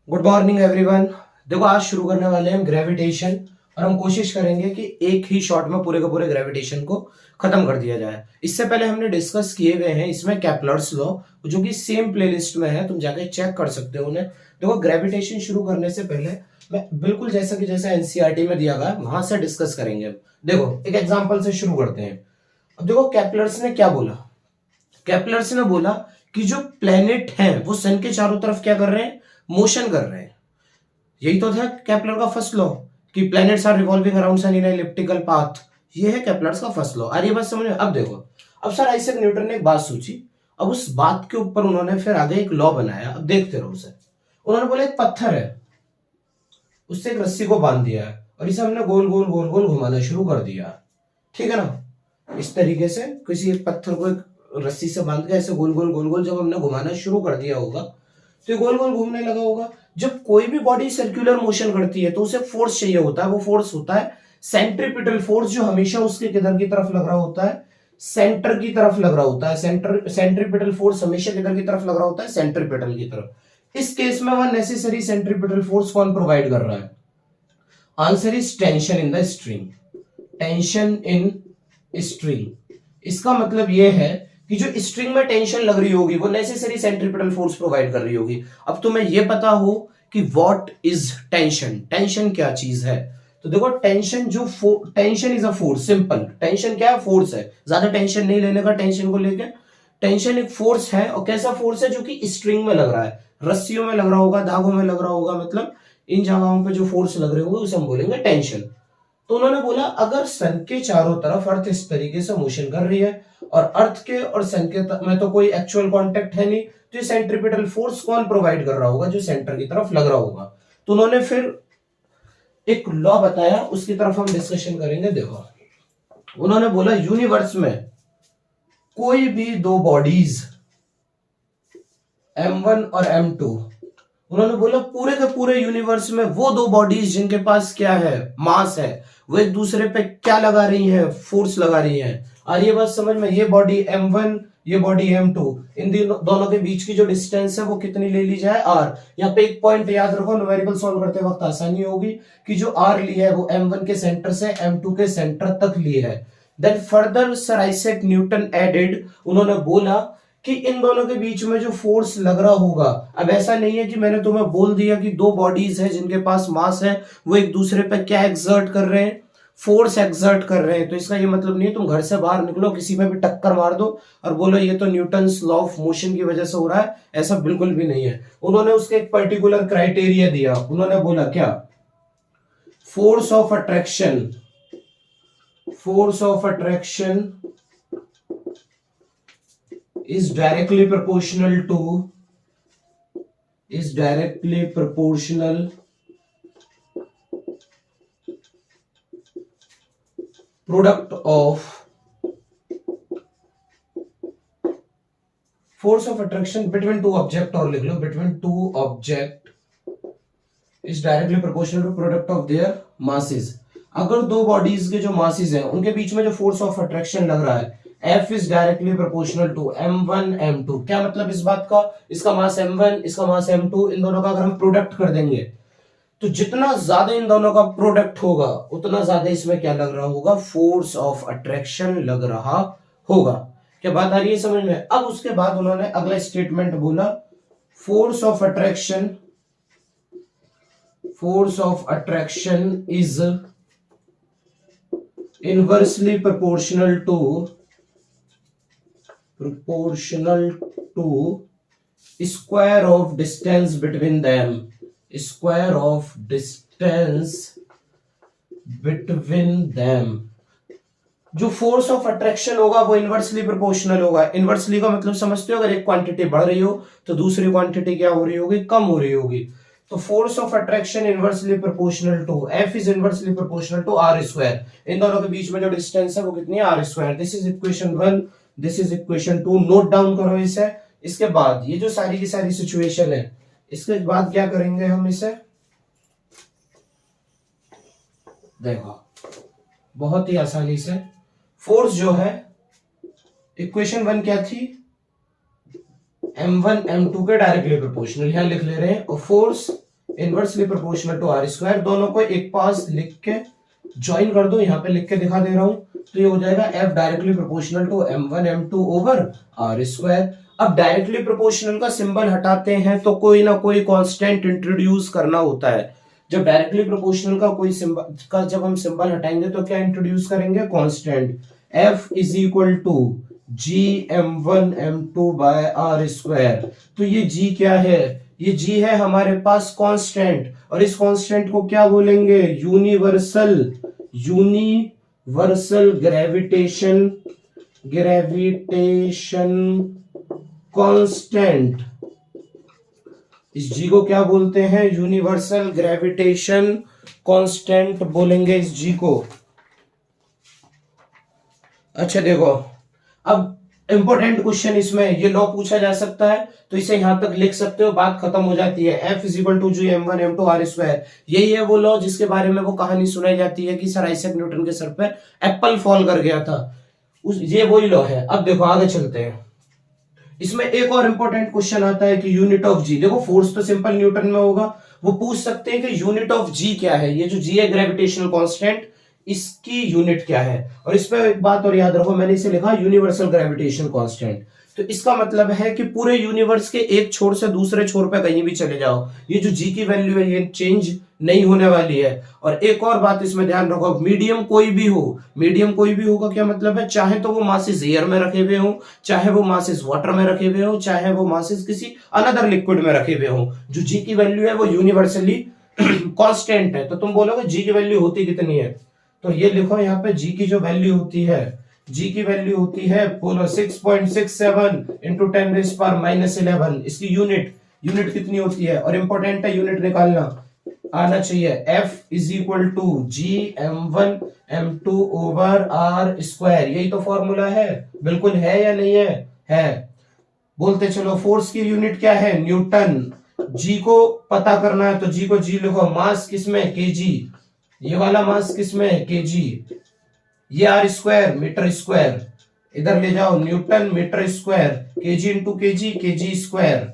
Good morning everyone. देखो आज शुरू करने वाले हैं हम ग्रेविटेशन और हम कोशिश करेंगे कि एक ही शॉट में पूरे के पूरे ग्रेविटेशन को खत्म कर दिया जाए। इससे पहले हमने डिस्कस किए हुए हैं इसमें केपलर्स लॉ, जो कि सेम प्लेलिस्ट में है, तुम जाके चेक कर सकते हो उन्हें। देखो ग्रेविटेशन शुरू करने से पहले मैं बिल्कुल जैसा एनसीईआरटी में दिया गया वहां से डिस्कस करेंगे। अब देखो एक एग्जांपल से शुरू करते हैं। अब देखो केपलर्स ने क्या बोला। केपलर्स ने बोला कि जो प्लेनेट हैं वो सन के चारों तरफ क्या कर रहे हैं, मोशन कर रहे हैं। यही तो था केपलर का फर्स्ट लॉ कि planets are revolving around sun in elliptical path. ये है केपलर्स का फर्स्ट लॉ। आ रही है बात समझ में? अब देखो, अब सर आइजैक न्यूटन ने एक बात सोची। अब उस बात के ऊपर उन्होंने फिर आगे एक लॉ बनाया। अब देखते रहो उसे। उन्होंने बोला एक पत्थर है, उससे एक रस्सी को बांध दिया है और इसे हमने गोल गोल गोल गोल घुमाना शुरू कर दिया। ठीक है ना? इस तरीके से किसी एक पत्थर को एक रस्सी से बांध के ऐसे गोल गोल गोल गोल जब हमने घुमाना शुरू कर दिया होगा तो ये गोल गोल घूमने लगा होगा। जब कोई भी बॉडी सर्कुलर मोशन करती है तो उसे फोर्स चाहिए होता है। वो फोर्स होता है सेंट्रीपिटल फोर्स, जो हमेशा उसके किधर की तरफ लग रहा होता है, सेंटर की तरफ लग रहा होता है। सेंट्रीपिटल फोर्स हमेशा किधर की तरफ लग रहा होता है, सेंट्रीपिटल की तरफ। इस केस में वह नेसेसरी सेंट्रीपिटल फोर्स कौन प्रोवाइड कर रहा है? Answer is tension in the string. Tension in string, इसका मतलब यह है कि जो स्ट्रिंग में टेंशन लग रही होगी वो नेसेसरी सेंट्रीपिटल फोर्स प्रोवाइड कर रही होगी। अब तुम्हें यह पता हो कि व्हाट इज टेंशन, टेंशन क्या चीज है। तो देखो tension tension is a force. Simple, tension क्या है? फोर्स है। ज्यादा टेंशन नहीं लेने का टेंशन को लेकर। टेंशन एक फोर्स है। और कैसा फोर्स है? जो कि स्ट्रिंग में लग रहा है, रस्सियों में लग रहा होगा, धागों में लग रहा होगा, मतलब इन जगहों पे जो फोर्स लग रहे होंगे उसे हम बोलेंगे टेंशन। तो उन्होंने बोला अगर सन के चारों तरफ अर्थ इस तरीके से मोशन कर रही है और अर्थ के और सन के में तो कोई एक्चुअल कांटेक्ट है नहीं, तो ये सेंट्रीपिटल फोर्स कौन प्रोवाइड कर रहा होगा? जो सेंटर की तरफ लग रहा होगा। तो उन्होंने फिर एक लॉ बताया, उसकी तरफ हम डिस्कशन करेंगे। देखो उन्होंने बोला यूनिवर्स में कोई भी दो बॉडीज M1 और M2, उन्होंने बोला पूरे के पूरे यूनिवर्स में वो दो बॉडीज जिनके पास क्या है, मास है, वो एक दूसरे पे क्या लगा रही हैं, फोर्स लगा रही हैं। और ये बात समझ में, ये बॉडी M1, ये बॉडी M2, इन दोनों के बीच की जो डिस्टेंस है वो कितनी ले ली जाए, R। यहाँ पे एक पॉइंट याद रखो, न्यूमेरिकल सॉल्व करते वक्त आसानी होगी, कि जो R ली है वो M1 के सेंटर से M2 के सेंटर तक ली है। Then further sir Isaac Newton added, उन्होंने बोला कि इन दोनों के बीच में जो फोर्स लग रहा होगा, अब ऐसा नहीं है कि मैंने तुम्हें बोल दिया कि दो बॉडीज है जिनके पास मास है, वो एक दूसरे पे क्या एक्सर्ट कर रहे हैं, फोर्स एक्सर्ट कर रहे हैं। तो इसका ये मतलब नहीं है तुम घर से बाहर निकलो किसी में भी टक्कर मार दो और बोलो ये तो न्यूटन्स लॉ ऑफ मोशन की वजह से हो रहा है। ऐसा बिल्कुल भी नहीं है। उन्होंने उसके एक पर्टिकुलर क्राइटेरिया दिया। उन्होंने बोला क्या? Force of attraction, force of attraction is directly proportional to product of force of attraction between two object, और लिख लो between two object is directly proportional to product of their masses। अगर दो bodies के जो मासेस हैं उनके बीच में जो फोर्स ऑफ अट्रैक्शन लग रहा है, F is directly proportional to M1 M2। क्या मतलब इस बात का? इसका मास M1, इसका मास M2, इन दोनों का अगर हम प्रोडक्ट कर देंगे तो जितना ज्यादा इन दोनों का प्रोडक्ट होगा उतना ज्यादा इसमें क्या लग रहा होगा, फोर्स ऑफ अट्रैक्शन लग रहा होगा। क्या बात आ रही है समझ में? अब उसके बाद उन्होंने अगला स्टेटमेंट बोला, force of attraction is inversely proportional to square of distance between them, square of distance between them। जो फोर्स ऑफ अट्रैक्शन होगा वो इनवर्सली प्रोपोर्शनल होगा। इनवर्सली का मतलब समझते हो? अगर एक क्वांटिटी बढ़ रही हो तो दूसरी क्वांटिटी क्या हो रही होगी, कम हो रही होगी। तो force of attraction inversely proportional to, F is inversely proportional to R square. इन दोनों के बीच में जो डिस्टेंस है वो कितनी है, R square. This is equation 1, this is equation 2। Note down करो इसे। इसके बाद ये जो सारी की सारी सिचुएशन है, इसके बाद क्या करेंगे हम इसे, देखो बहुत ही आसानी से। फोर्स जो है, इक्वेशन 1 क्या थी, M1 M2 के डायरेक्टली प्रोपोर्शनल, यहां लिख ले रहे हैं। और force inversely proportional to r square. दोनों को एक पास लिख के ज्वाइन कर दो, यहाँ पे लिख के दिखा दे रहा हूं, तो ये हो जाएगा F directly proportional to m1 m2 over r square. अब डायरेक्टली प्रोपोर्शनल का सिंबल हटाते हैं तो कोई ना कोई कांस्टेंट इंट्रोड्यूस करना होता है। जब डायरेक्टली प्रोपोर्शनल का कोई सिंबल का जब हम सिंबल हटाएंगे तो क्या इंट्रोड्यूस करेंगे, constant. f is equal to G m1 m2 by r square. तो ये g क्या है, ये g है हमारे पास कांस्टेंट, और इस कांस्टेंट को क्या बोलेंगे, यूनिवर्सल ग्रेविटेशन कांस्टेंट। इस जी को क्या बोलते हैं, यूनिवर्सल ग्रेविटेशन कांस्टेंट बोलेंगे इस जी को। अच्छा देखो, अब इंपॉर्टेंट क्वेश्चन इसमें ये लॉ पूछा जा सकता है, तो इसे यहां तक लिख सकते हो, बात खत्म हो जाती है। F is equal to G m1 m2 r square. यही है वो लॉ जिसके बारे में वो कहानी सुनाई जाती है कि सर आइजैक न्यूटन के सर पे एप्पल फॉल कर गया था, ये वही लॉ है। अब देखो आगे चलते हैं, इसमें एक और इंपॉर्टेंट क्वेश्चन आता है कि यूनिट ऑफ जी। देखो फोर्स तो सिंपल न्यूटन में होगा, वो पूछ सकते हैं कि यूनिट ऑफ जी क्या है। ये जो जी है ग्रेविटेशनल कांस्टेंट, इसकी यूनिट क्या है। और इस पे एक बात और याद रखो, मैंने इसे लिखा यूनिवर्सल ग्रेविटेशन कांस्टेंट। तो इसका मतलब है कि पूरे यूनिवर्स के एक छोर से दूसरे छोर पे कहीं भी चले जाओ, ये जो जी की वैल्यू है ये चेंज नहीं होने वाली है। और एक और बात इसमें ध्यान रखो, मीडियम कोई भी हो, मीडियम कोई भी होगा क्या मतलब है, चाहे तो वो मासेस एयर में रखे हुए हो, चाहे वो मासेस वाटर में रखे हुए हो, चाहे वो मासेस किसी अनदर लिक्विड में रखे हुए हो, जो जी की वैल्यू है वो यूनिवर्सली कांस्टेंट है। तो तुम बोलोगे जी की वैल्यू होती कितनी है, तो ये लिखो यहाँ पे जी की जो वैल्यू होती है, जी की वैल्यू होती है बोलो 6.67 इंटू 10⁻⁻11। इसकी यूनिट कितनी होती है, और इंपॉर्टेंट है यूनिट निकालना आना चाहिए। F is equal to G m1 m2 over r square. यही तो फॉर्मूला है, बिल्कुल है या नहीं है। बोलते चलो फोर्स की यूनिट क्या है, न्यूटन। जी को पता करना है तो जी को जी लिखो, मास किसमें, केजी। ये वाला मास किसमें, केजी। ये आर स्क्वायर मीटर स्क्वायर, इधर ले जाओ newton metre square, kg into kg, kg square.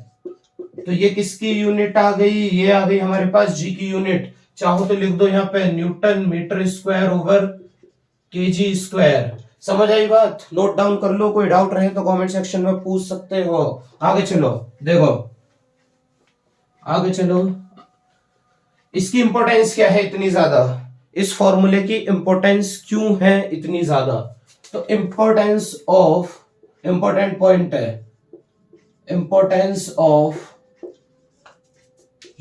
तो ये किसकी यूनिट आ गई, ये आ गई हमारे पास जी की यूनिट। चाहो तो लिख दो यहाँ पे newton metre square over kg square. समझ आई बात, नोट डाउन कर लो, कोई डाउट रहे तो कमेंट सेक्शन में पूछ सकते हो। आगे चलो, देखो आगे चलो, इसकी इंपॉर्टेंस क्या है इतनी ज्यादा, इस फॉर्मूले की इंपॉर्टेंस क्यों है इतनी ज्यादा। तो इंपॉर्टेंट पॉइंट है, importance of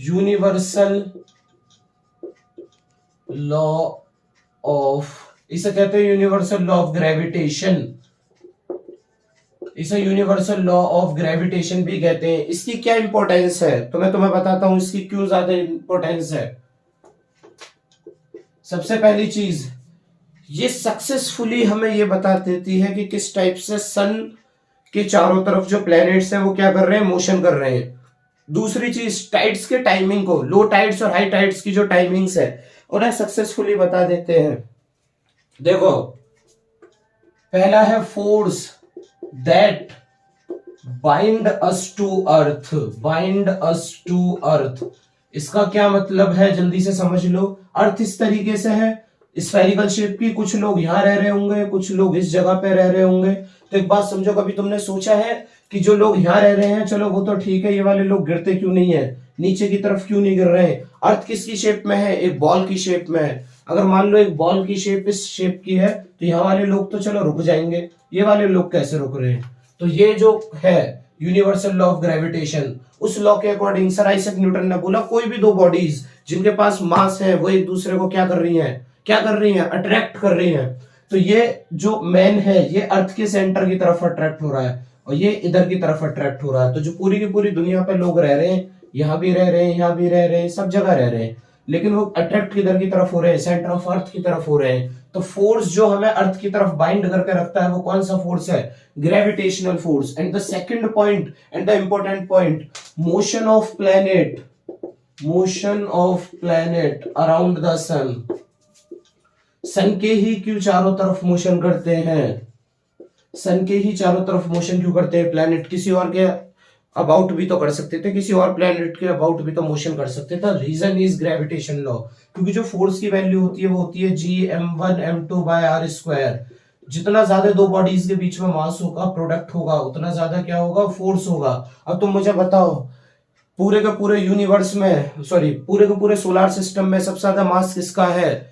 universal law of, इसे कहते हैं यूनिवर्सल लॉ ऑफ ग्रेविटेशन, इसे यूनिवर्सल लॉ ऑफ ग्रेविटेशन भी कहते हैं। इसकी क्या इंपॉर्टेंस है तो मैं तुम्हें बताता हूं इसकी क्यों ज्यादा इंपॉर्टेंस है। सबसे पहली चीज, ये सक्सेसफुली हमें ये बता देती है कि किस टाइप से सन के चारों तरफ जो प्लैनेट्स हैं वो क्या कर रहे हैं, मोशन कर रहे हैं। दूसरी चीज, टाइड्स के टाइमिंग को, लो टाइड्स और हाई टाइड्स की जो टाइमिंग्स है उन्हें सक्सेसफुली बता देते हैं। देखो पहला है force that bind us to earth. इसका क्या मतलब है जल्दी से समझ लो। अर्थ इस तरीके से है, स्फेरिकल शेप की, कुछ लोग यहाँ रह रहे होंगे, कुछ लोग इस जगह पे रह रहे होंगे। तो एक बात समझो, कभी तुमने सोचा है कि जो लोग यहाँ रह रहे हैं चलो वो तो ठीक है, ये वाले लोग गिरते क्यों नहीं है, नीचे की तरफ क्यों नहीं गिर रहे हैं। अर्थ किसकी शेप में है, एक बॉल की शेप में है। अगर मान लो एक बॉल की शेप इस शेप की है तो यहाँ वाले लोग तो चलो रुक जाएंगे, ये वाले लोग कैसे रुक रहे हैं। तो ये जो है यूनिवर्सल लॉ ऑफ ग्रेविटेशन, उस लॉ के अकॉर्डिंग सर आइजैक न्यूटन ने बोला कोई भी दो बॉडीज जिनके पास मास है वो एक दूसरे को क्या कर रही हैं, अट्रैक्ट कर रही हैं। तो ये जो मैन है ये अर्थ के सेंटर की तरफ अट्रैक्ट हो रहा है और ये इधर की तरफ अट्रैक्ट हो रहा है। तो जो पूरी की पूरी दुनिया पे लोग रह रहे हैं, यहाँ भी रह रहे हैं, यहाँ भी रह रहे हैं, सब जगह रह रहे हैं, लेकिन वो अट्रैक्ट किधर की तरफ हो रहे हैं, सेंटर ऑफ अर्थ की तरफ हो रहे हैं। तो फोर्स जो हमें अर्थ की तरफ बाइंड करके रखता है वो कौन सा फोर्स है, gravitational force. And the second point and the important point, motion of planet around the sun. Sun के ही क्यों चारों तरफ मोशन करते हैं, सन के ही चारों तरफ मोशन क्यों करते हैं प्लैनेट, किसी और के अबाउट भी तो कर सकते थे, किसी और प्लेनेट के अबाउट भी तो मोशन कर सकते थे। रीजन इज ग्रेविटेशन लॉ, क्योंकि जो फोर्स की वैल्यू होती है वो होती है G m1 m2/r²। जितना ज्यादा दो बॉडीज के बीच में मास होगा, प्रोडक्ट होगा, उतना ज्यादा क्या होगा, फोर्स होगा। अब तुम मुझे बताओ, पूरे के पूरे यूनिवर्स में, सॉरी पूरे के पूरे सोलर सिस्टम में सबसे ज्यादा मास किसका है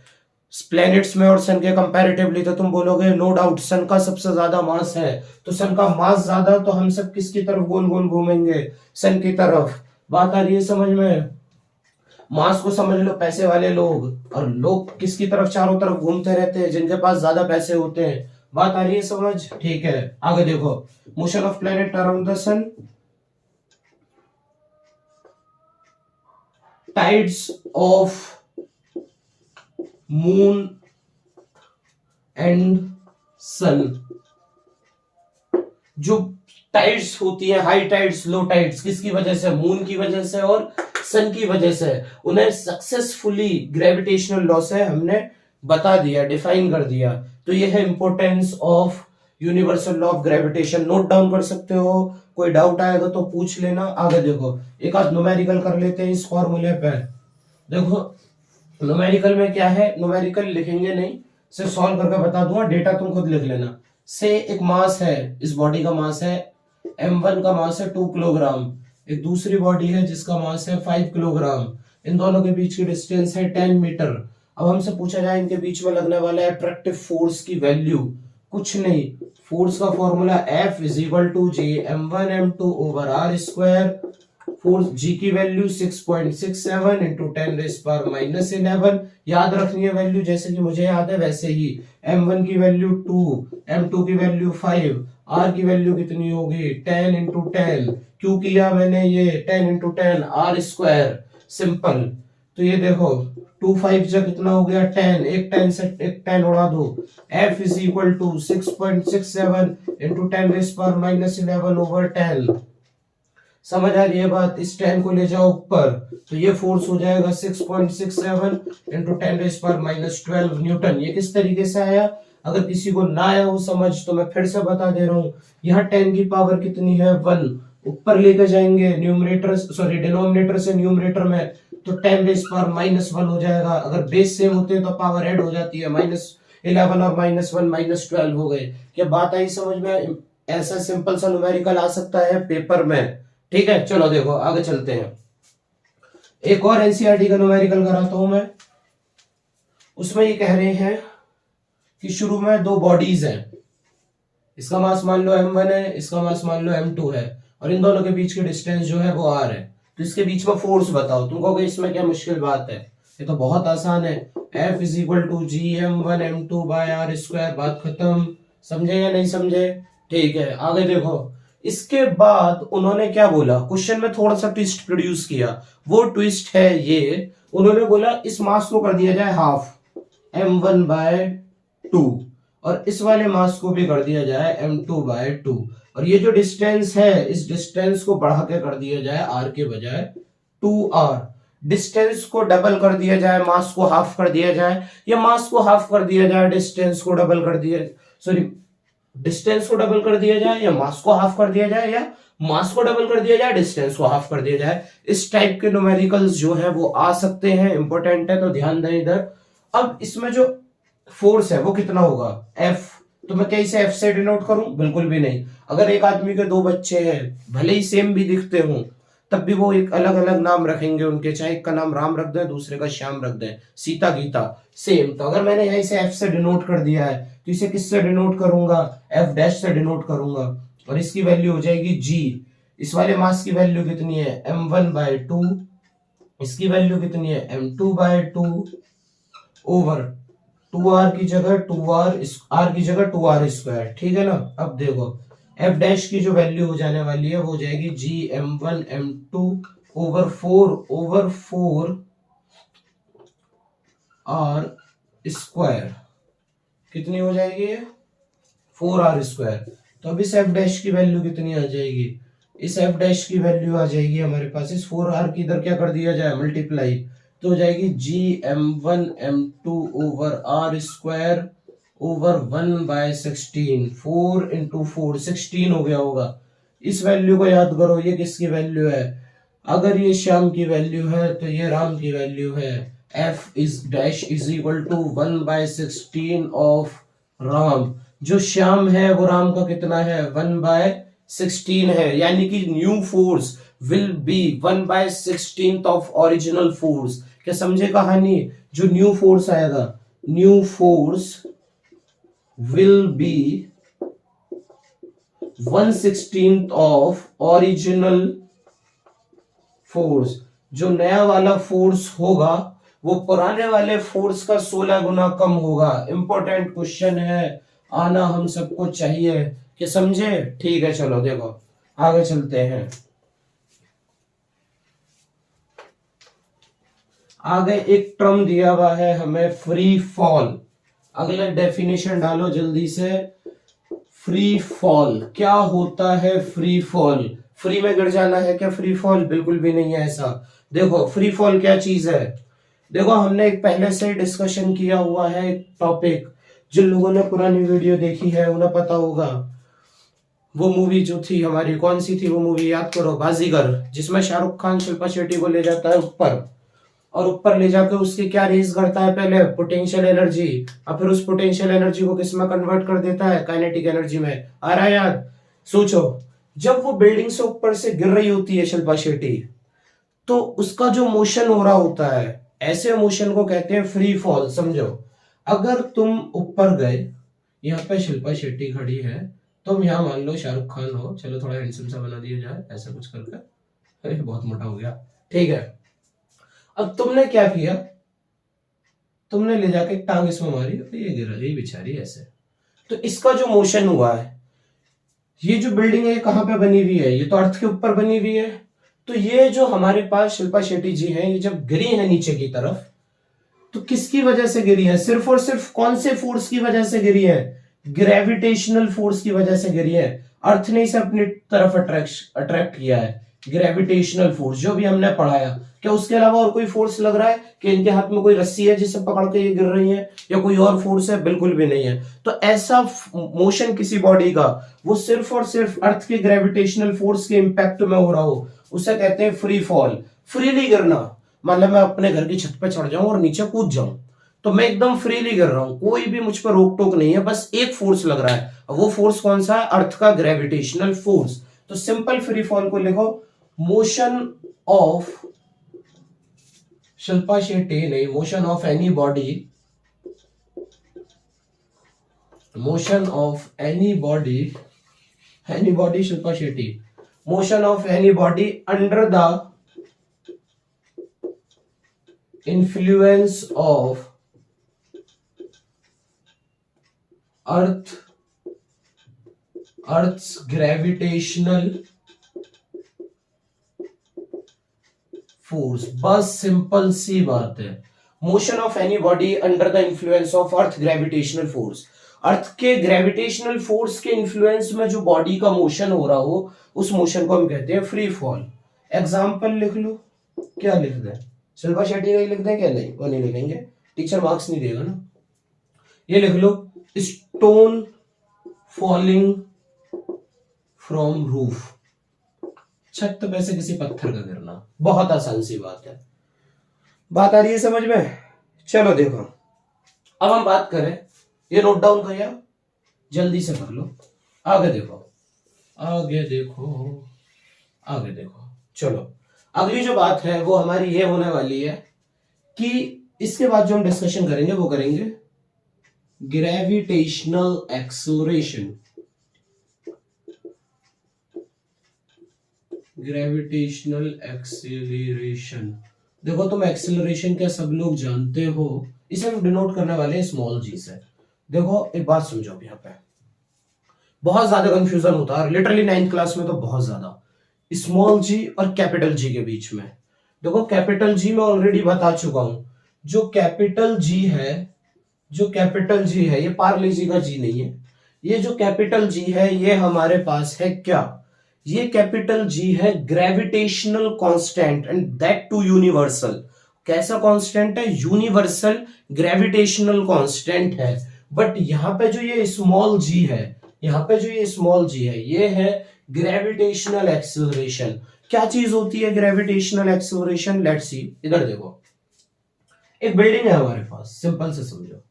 प्लैनेट्स में और सन के कंपैरेटिवली? तो तुम बोलोगे नो डाउट सन का सबसे ज्यादा मास है। तो सन का मास ज्यादा, तो हम सब किसकी तरफ गोल गोल घूमेंगे? सन की तरफ। बात आ रही है समझ में? मास को समझ लो पैसे वाले लोग, और लोग किसकी तरफ चारों तरफ घूमते रहते हैं? जिनके पास ज्यादा पैसे होते हैं। बात आ रही है समझ? ठीक है, आगे देखो। Motion of planet around the sun, tides of moon and sun. जो टाइड्स होती है, हाई टाइड्स, लो टाइड्स, किसकी वजह से? मून की वजह से और सन की वजह से। उन्हें सक्सेसफुली ग्रेविटेशनल लॉ से हमने बता दिया, डिफाइन कर दिया। तो ये है importance of universal law of gravitation. Note down कर सकते हो, कोई डाउट आएगा तो पूछ लेना। आगे देखो, एक आध न्यूमेरिकल कर लेते हैं इस फॉर्मूले पे। देखो न्यूमेरिकल में क्या है, न्यूमेरिकल लिखेंगे नहीं, सिर्फ सॉल्व करके बता दूंगा, डेटा तुम खुद लिख लेना। से एक मास है, इस बॉडी का मास है m1 का मास है 2 किलोग्राम, एक दूसरी बॉडी है जिसका मास है 5 किलोग्राम। इन दोनों के बीच की डिस्टेंस है 10 मीटर। अब हमसे पूछा जाए इनके बीच में लगने वाला अट्रैक्टिव फोर्स की वैल्यू। कुछ नहीं, फोर्स का formula F is equal to G m1m2/r²। Force G की वैल्यू 6.67 इंटू 10⁻⁻11। याद रखनी है वैल्यू, जैसे कि मुझे याद है वैसे ही। m1 की वैल्यू 2, m2 की वैल्यू 5, r की वैल्यू कितनी होगी 10 इंटू 10। क्यों किया मैंने ये 10 इंटू 10? r², simple. तो ये देखो 2 5 जा कितना हो गया 10, एक 10 से एक 10 उड़ा दो। f is equal to 6.67 into 10⁻11/10। समझ आ रही है बात? इस 10 को ले जाओ ऊपर, तो ये फोर्स हो जाएगा 6.67 इंटू 10⁻12 न्यूटन। ये किस तरीके से आया? अगर किसी को ना आया हो समझ तो मैं फिर से बता दे रहा हूँ। यहाँ 10 की पावर कितनी है 1, ऊपर लेकर जाएंगे न्यूमरेटर, सॉरी डिनोमिनेटर से न्यूमरेटर में, तो 10⁻1 हो जाएगा। अगर बेस सेम होते हैं तो पावर ऐड हो जाती है, -11 और -1 -12 हो गए। क्या बात आई समझ में? ऐसा सिंपल सा न्यूमेरिकल आ सकता है पेपर में। ठीक है, चलो देखो आगे चलते हैं। एक और एनसीईआरटी का न्यूमेरिकल कराता हूं मैं। उसमें ये कह रहे हैं कि शुरू में दो बॉडीज हैं, इसका मास मान लो m1 है, इसका मास मान लो m2 है, और इन दोनों के बीच की डिस्टेंस जो है वो r है। तो इसके बीच में फोर्स बताओ। तुम कहोगे इसमें क्या मुश्किल बात है, ये तो बहुत आसान है। F is equal to Gm1m2/r²। बात खत्म। समझे या नहीं समझे? ठीक है, आगे देखो। इसके बाद उन्होंने क्या बोला, क्वेश्चन में थोड़ा सा ट्विस्ट प्रोड्यूस किया। वो ट्विस्ट है ये, उन्होंने बोला इस मास को कर दिया जाए हाफ, m1/2, और इस वाले मास को भी कर दिया जाए m2/2, और ये जो डिस्टेंस है इस डिस्टेंस को बढ़ा के कर दिया जाए r के बजाय 2r। डिस्टेंस को डबल कर दिया जाए, मास को हाफ कर दिया जाए, या मास को हाफ कर दिया जाए, डिस्टेंस को डबल कर दिया, सॉरी डिस्टेंस को डबल कर दिया जाए, या मास को हाफ कर दिया जाए, या मास को डबल कर दिया जाए, डिस्टेंस को हाफ कर दिया जाए। इस टाइप के न्यूमेरिकल्स जो है वो आ सकते हैं, इंपॉर्टेंट है तो ध्यान दें इधर। अब इसमें जो फोर्स है वो कितना होगा F। तो मैं क्या इसे F से डिनोट करूं? बिल्कुल भी नहीं। अगर एक आदमी के दो बच्चे हैं, भले ही सेम भी दिखते हों, तब भी वो एक अलग अलग नाम रखेंगे उनके, चाहे एक का नाम राम रख दें, दूसरे का श्याम रख दें, सीता गीता, सेम। तो अगर मैंने यहाँ इसे F से डिनोट कर दिया है, तो इसे किससे डिनोट करूंगा? F डैश से डिनोट करूंगा, और इसकी वैल्यू हो जाएगी G। इस वाले मास की वैल्यू कितनी है m1/2, इसकी वैल्यू कितनी है m2/2, ओवर 2r की जगह 2r, r की जगह 2r²। ठीक है ना? अब देखो f डैश की जो वैल्यू हो जाने वाली है वो हो जाएगी Gm1m2 ओवर 4 r²। कितनी हो जाएगी? 4r²। तो अब इस f डैश की वैल्यू कितनी आ जाएगी? इस f डैश की वैल्यू आ जाएगी हमारे पास, इस 4r की इधर क्या कर दिया जाए, मल्टीप्लाई, तो हो जाएगी Gm1m2 over r² over 1/16। 4 into 4 16 हो गया होगा। इस वैल्यू को याद करो, ये किसकी वैल्यू है? अगर ये श्याम की वैल्यू है तो ये राम की वैल्यू है। F is dash is equal to 1/16 of Ram. जो श्याम है वो राम का कितना है? 1/16 है, यानी कि new force will be 1/16 of original force. क्या समझे कहानी? जो न्यू फोर्स आएगा, new force will be 1/16 of original force. जो नया वाला फोर्स होगा वो पुराने वाले फोर्स का 16 गुना कम होगा। इंपॉर्टेंट क्वेश्चन है, आना हम सबको चाहिए। कि समझे? ठीक है, चलो देखो आगे चलते हैं। आगे एक टर्म दिया हुआ है हमें, फ्री फॉल। अगला डेफिनेशन डालो जल्दी से। फ्री फॉल क्या होता है? फ्री फॉल, फ्री में गिर जाना है क्या फ्री फॉल? बिल्कुल भी नहीं है ऐसा। देखो फ्री फॉल क्या चीज है। देखो हमने एक पहले से डिस्कशन किया हुआ है एक टॉपिक, जिन लोगों ने पुरानी वीडियो देखी है उन्हें पता होगा। वो मूवी जो थी हमारी, कौन सी थी वो मूवी? याद करो, बाजीगर, जिसमें शाहरुख खान शिल्पा शेट्टी को ले जाता है ऊपर, और ऊपर ले जाकर उसकी क्या रेज करता है? पहले पोटेंशियल एनर्जी, और फिर उस पोटेंशियल एनर्जी को किस में कन्वर्ट कर देता है? काइनेटिक एनर्जी में। आ रहा है याद? सोचो, जब वो बिल्डिंग से ऊपर से गिर रही होती है शिल्पा शेट्टी, तो उसका जो मोशन हो रहा होता है, ऐसे मोशन को कहते हैं फ्री फॉल। समझो, अगर तुम ऊपर गए, यहाँ पे शिल्पा शेट्टी खड़ी है, तुम यहाँ मान लो शाहरुख खान हो, चलो थोड़ा हैंडसम सा बना दिया जाए, ऐसा कुछ करके। अरे बहुत मोटा हो गया, ठीक है। अब तुमने क्या किया? तुमने ले जाके टांग इसमें मारी और ये गिरा, ये बेचारी ऐसे। तो इसका जो मोशन हुआ है, ये जो बिल्डिंग है ये कहां पे बनी हुई है? ये तो अर्थ के ऊपर बनी हुई है। तो ये जो हमारे पास शिल्पा शेट्टी जी हैं, ये जब गिरी है नीचे की तरफ, तो किसकी वजह से गिरी है? सिर्फ और सिर्फ कौन से फोर्स की वजह से गिरी है? ग्रेविटेशनल फोर्स की वजह से गिरी है। अर्थ ने इसे अपनी तरफ अट्रैक्ट किया है, ग्रेविटेशनल फोर्स जो भी हमने पढ़ाया। क्या उसके अलावा और कोई फोर्स लग रहा है कि इनके हाथ में कोई रस्सी है जिसे पकड़ के ये गिर रही है, या कोई और फोर्स है? बिल्कुल भी नहीं है। तो ऐसा मोशन किसी बॉडी का वो सिर्फ और सिर्फ अर्थ के ग्रेविटेशनल फोर्स के इंपैक्ट में हो रहा हो, उसे कहते हैं फ्री फॉल। फ्रीली गिरना, मतलब मैं अपने घर की छत पे चढ़ जाऊं और नीचे कूद जाऊं, तो मैं एकदम फ्रीली गिर रहा हूं, कोई भी मुझ पर रोक टोक नहीं है, बस एक फोर्स लग रहा है। वो फोर्स कौन सा है? अर्थ का ग्रेविटेशनल फोर्स। तो सिंपल फ्री फॉल को लिखो, मोशन ऑफ शिल्पा शेट्टी, नहीं, motion of any body, motion of any body Shilpa Shetty, motion of any body under the influence of earth's gravitational force। बस सिंपल सी बात है, motion of any body under the influence of earth gravitational force. Earth के gravitational force के influence में जो body का motion हो रहा हो, उस मोशन को हम कहते हैं फ्री फॉल। एग्जाम्पल लिख लो, क्या लिख दें? शिल्पा शेट्टी का ही लिख दें क्या? नहीं, वो नहीं लिखेंगे, टीचर मार्क्स नहीं देगा ना। ये लिख लो, स्टोन फॉलिंग फ्रॉम रूफ, छत पे से किसी पत्थर का गिरना। बहुत आसान सी बात है। बात आ रही है समझ में? चलो देखो, अब हम बात करें, ये नोट डाउन करिए, जल्दी से कर लो। आगे देखो, आगे देखो, आगे देखो। चलो अगली जो बात है वो हमारी ये होने वाली है कि इसके बाद जो हम डिस्कशन करेंगे वो करेंगे ग्रेविटेशनल एक्सेलरेशन। ग्रेविटेशनल एक्सेलरेशन, देखो तुम एक्सेलरेशन क्या सब लोग जानते हो, इसे हम डिनोट करने वाले हैं स्मॉल जी से। देखो एक बात समझो, यहाँ पे बहुत ज्यादा कंफ्यूजन होता है, लिटरली 9th क्लास में तो बहुत ज्यादा, स्मॉल जी और कैपिटल जी के बीच में। देखो कैपिटल जी मैं ऑलरेडी बता चुका हूं, जो कैपिटल जी है, जो कैपिटल जी है, ये पार्ले जी का जी नहीं है, ये जो कैपिटल जी है ये हमारे पास है क्या? ये कैपिटल जी है gravitational constant, and that too universal. कैसा कांस्टेंट है? यूनिवर्सल ग्रेविटेशनल कांस्टेंट है। बट यहां पे जो ये स्मॉल जी है, यहां पे जो ये स्मॉल जी है, ये है ग्रेविटेशनल एक्सेलरेशन। क्या चीज होती है ग्रेविटेशनल एक्सेलरेशन? लेट्स सी, इधर देखो, एक बिल्डिंग है हमारे पास, सिंपल से समझो।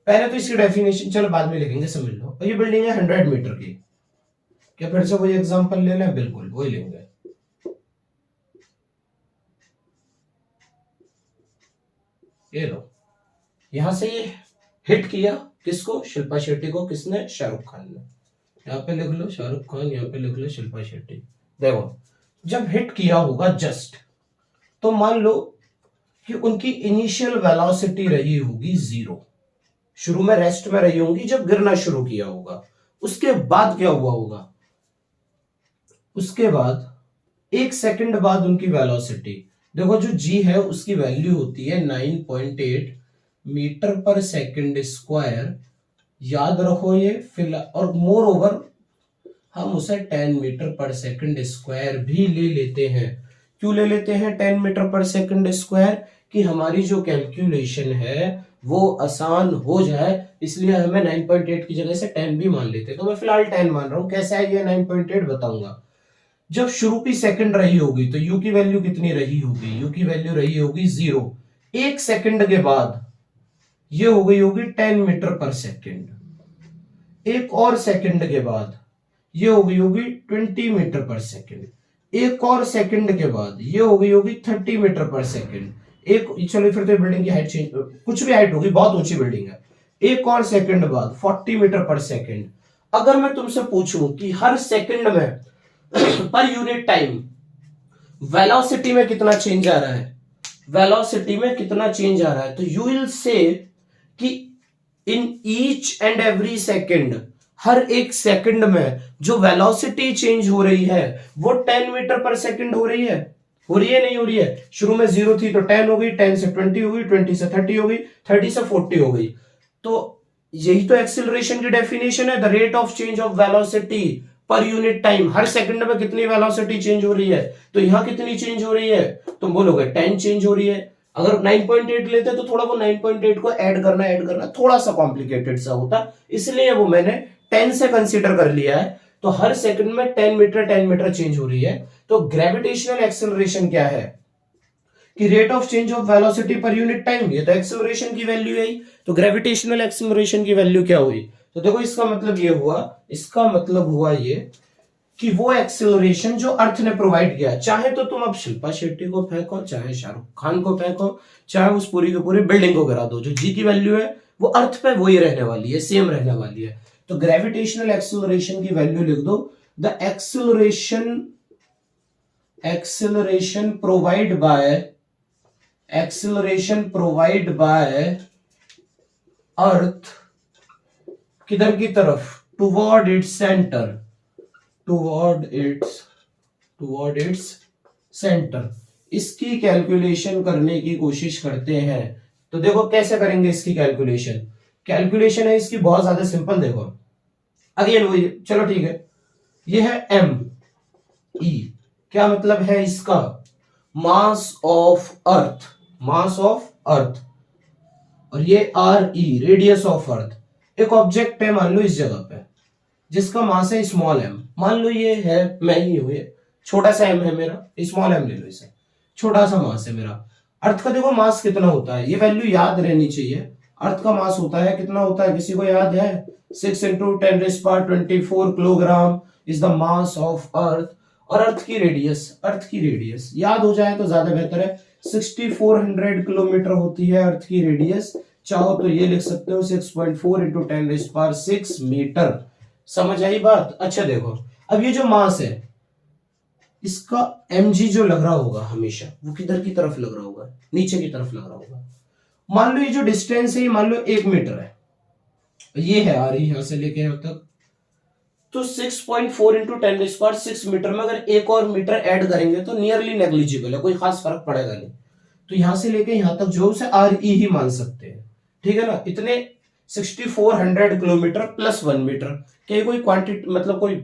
पहले तो इसकी डेफिनेशन चलो बाद में लिखेंगे, समझ लो। ये बिल्डिंग है 100 मीटर की। क्या फिर से वही एग्जांपल ले लें? बिल्कुल वही लेंगे। ये लो, यहां से ये हिट किया किसको? शिल्पा शेट्टी को। किसने? शाहरुख खान ने। यहाँ पे लिख लो शाहरुख खान, यहाँ पे लिख लो शिल्पा शेट्टी। देखो, जब हिट किया होगा जस्ट, तो मान लो कि उनकी इनिशियल वेलोसिटी रही होगी 0, शुरू में रेस्ट में रही होंगी जब गिरना शुरू किया होगा। उसके बाद क्या हुआ होगा? उसके बाद 1 सेकंड बाद उनकी वेलोसिटी देखो, जो जी है उसकी वैल्यू होती है 9.8 मीटर पर सेकंड स्क्वायर। याद रखो ये फिलहाल, और मोर ओवर हम उसे 10 मीटर पर सेकंड स्क्वायर भी ले लेते हैं। क्यों ले लेते हैं 10 मीटर पर सेकंड स्क्वायर? कि हमारी जो कैलकुलेशन है वो आसान हो जाए, इसलिए हमें 9.8 की जगह से 10 भी मान लेते हैं। तो मैं फिलहाल 10 मान रहा हूं। कैसे है ये 9.8 बताऊंगा। जब शुरू की सेकंड रही होगी तो यू की वैल्यू कितनी रही होगी? यू की वैल्यू रही होगी 0। 1 सेकंड के बाद ये हो गई होगी 10 मीटर पर सेकंड। एक और सेकंड के बाद ये हो गई होगी 20 मीटर पर सेकंड। एक और सेकंड के बाद ये हो गई होगी 30 मीटर पर सेकंड। एक, चलो फिर तो बिल्डिंग की हाइट चेंज, कुछ भी हाइट होगी, बहुत ऊंची बिल्डिंग है। एक और सेकंड बाद 40 मीटर पर सेकंड। अगर मैं तुमसे पूछूं कि हर सेकंड में पर यूनिट टाइम वेलोसिटी में कितना चेंज आ रहा है, वेलोसिटी में कितना चेंज आ रहा है, तो यू विल से कि in each and every second, हर एक सेकंड में जो वेलोसिटी चेंज हो रही है वो 10 मीटर पर सेकंड हो रही है। हो रही है नहीं हो रही है? शुरू में 0 थी तो 10 हो गई, 10 से 20 हो गई, 20 से 30 हो गई, 30 से 40 हो गई। तो यही तो एक्सेलरेशन की डेफिनेशन है, the rate of change of velocity per unit time. Her second में कितनी वेलोसिटी चेंज हो रही है, तो यहां कितनी चेंज हो रही है? तुम बोलोगे 10 चेंज हो रही है। अगर 9.8 लेते तो थोड़ा वो 9.8 को ऐड करना थोड़ा सा कॉम्प्लिकेटेड सा होता, इसलिए वो मैंने 10 से कंसीडर कर लिया है। तो हर सेकंड में 10 मीटर चेंज हो रही है। तो ग्रेविटेशनल एक्सेलरेशन क्या है? कि rate of change of velocity per unit time. ये तो एक्सेलरेशन की वैल्यू है। तो ग्रेविटेशनल एक्सेलरेशन की वैल्यू क्या हुई? तो देखो, इसका मतलब ये हुआ, इसका मतलब हुआ ये कि वो एक्सेलरेशन जो अर्थ ने प्रोवाइड किया, चाहे तो तुम अब शिल्पा शेट्टी को फेंको, चाहे शाहरुख खान को फेंको, चाहे उस पूरी की पूरी बिल्डिंग को गिरा दो, जो जी की वैल्यू है वो अर्थ पे वही रहने वाली है, सेम रहने वाली है। तो ग्रेविटेशनल एक्सेलरेशन की वैल्यू लिख दो, द एक्सेलरेशन प्रोवाइड बाय अर्थ किधर की तरफ? Toward its centre, toward its centre. इसकी कैलकुलेशन करने की कोशिश करते हैं। तो देखो कैसे करेंगे इसकी कैलकुलेशन। कैलकुलेशन है इसकी बहुत ज्यादा सिंपल। देखो अगेन वही, चलो ठीक है, ये है एम ई। क्या मतलब है इसका? मास ऑफ अर्थ, मास ऑफ अर्थ। और ये आर ई, रेडियस ऑफ अर्थ। एक ऑब्जेक्ट है मान लो इस जगह पे, जिसका मास है स्मॉल एम। मान लो ये है, मैं ही हूं, ये छोटा सा एम है मेरा, स्मॉल एम ले लो इसे, छोटा सा मास है मेरा। अर्थ का देखो मास कितना होता है, ये वैल्यू याद रहनी चाहिए। अर्थ का मास होता है, कितना होता है किसी को याद है? 6 × 10⁻24 kilogram is the mass of अर्थ। और अर्थ की रेडियस याद हो जाए तो ज्यादा बेहतर है। 6400 किलोमीटर होती है अर्थ की रेडियस। चाहो तो ये लिख सकते हो 6.4 × 10⁻6 मीटर। समझ आई बात? अच्छा देखो, अब ये जो मास है इसका mg जो लग रहा होगा हमेशा, वो किधर की तरफ लग रहा होगा? नीचे की तरफ लग रहा होगा। मान लो ये जो डिस्टेंस है, मान लो 1 मीटर है, ये है आ रही यहां से लेके यहां तक, तो 6.4 × 10⁻6 मीटर में अगर एक और मीटर ऐड करेंगे तो नियरली नेग्लिजिबल है, कोई खास फर्क पड़ेगा नहीं। तो यहां से लेके यहां तक जो उसे आर ई ही मान सकते हैं, ठीक है ना? इतने 6400 किलोमीटर प्लस 1 मीटर के कोई क्वांटिटी, मतलब कोई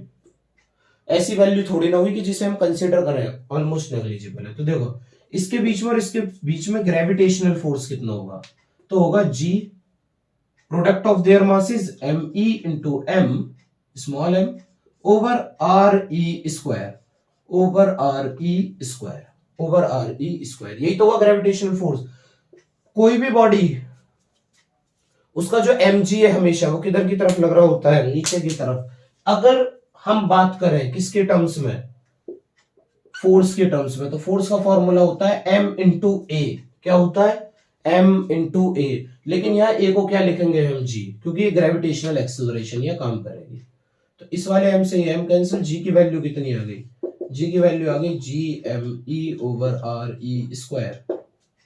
ऐसी वैल्यू थोड़ी ना हुई कि जिसे हम कंसीडर करें, ऑलमोस्ट नेग्लिजिबल है। तो देखो इसके बीच में और इसके बीच में ग्रेविटेशनल फोर्स कितना होगा? तो होगा G, product of their masses M E into m, small m, over R E square, over R E square, over R E square, यही तो हुआ ग्रेविटेशनल फोर्स। कोई भी बॉडी, उसका जो mg है हमेशा वो किधर की तरफ लग रहा होता है, नीचे की तरफ। अगर हम बात करें किसके टर्म्स में, फोर्स के टर्म्स में, तो फोर्स का फॉर्मूला होता है m इंटू ए। क्या होता है? m इंटू ए। लेकिन यहाँ a को क्या लिखेंगे हम g, क्योंकि ये ग्रेविटेशनल एक्सेलरेशन ये काम करेगी। तो इस वाले m से ये m कैंसिल, g की वैल्यू कितनी आ गई? g की वैल्यू आ गई gme over R E square.